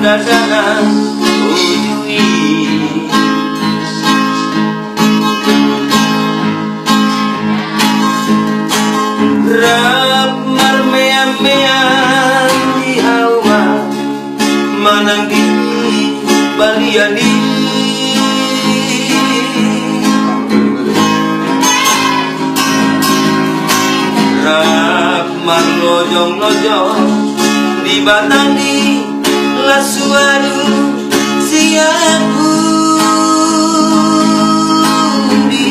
Dadanan ujui rap marmean-mean di hawa manang di baliani rap marlojong-lojong di batani la suatu siapu di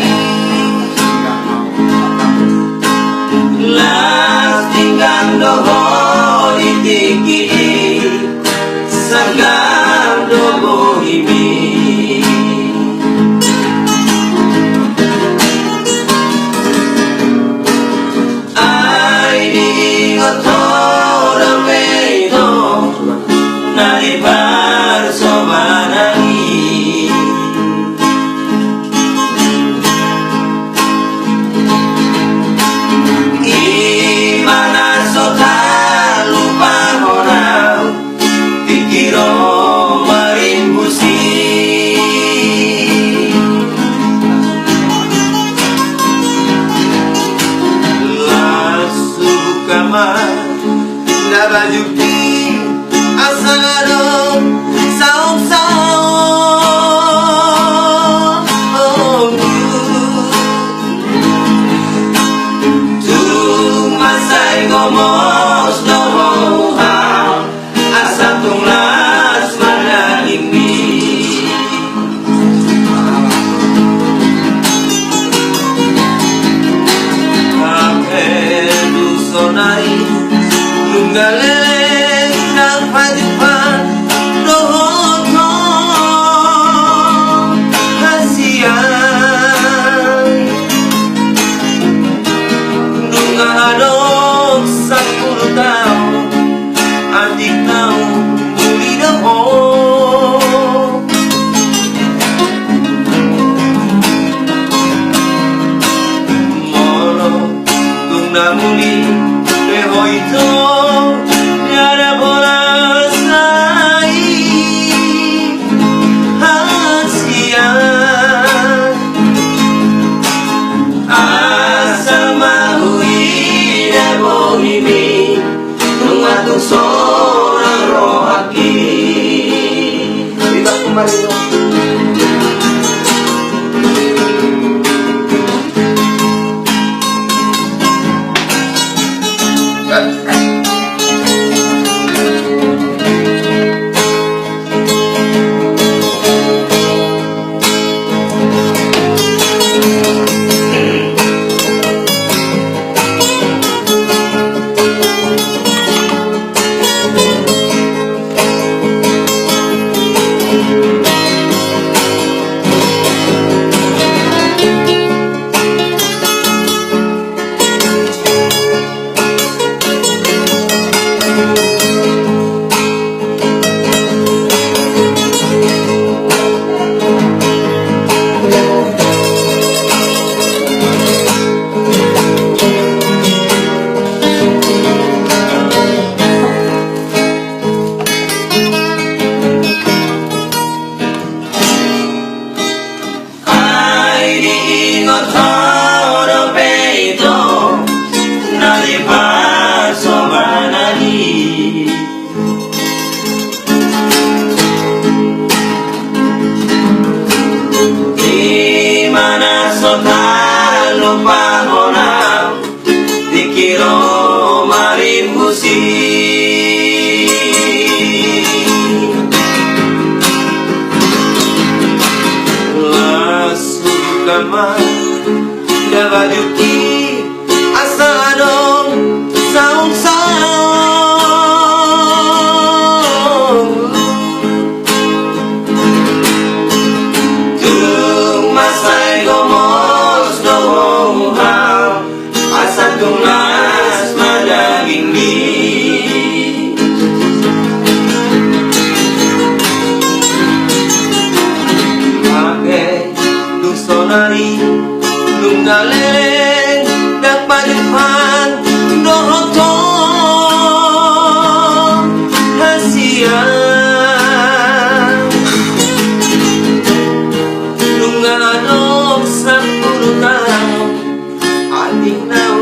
las tinggal doho di tiki sangam doho himi ai di ngotora meito nari barsomanani imana sota lupa honau tikiro marimbusi lasu kamar nabajuki asado gomos doho asa tunglas manalimi apedu sonai nunggalele nang pajupan doho to hasian nungado adik tau muli doho molo tungna muli leho itu nyada bola sai hasian asal mahui dabo ini mengatur seorang rohaki tidak kembali dikiro marimbusi lasu kama dabajuki asadong saung-saung tung masai gomos dohong nung ngaleng nagpadupan dohoto hasia nung anok sa pulutan ating naw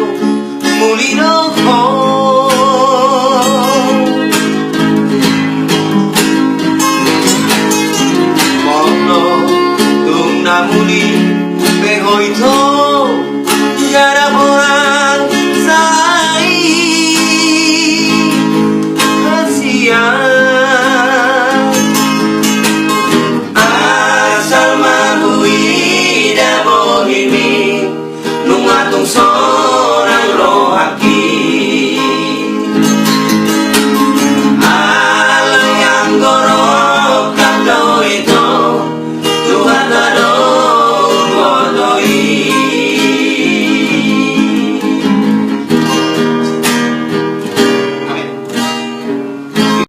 muli doho muli pehoy to garaporang sai hasia asal mabuhi da bohimi nung atong so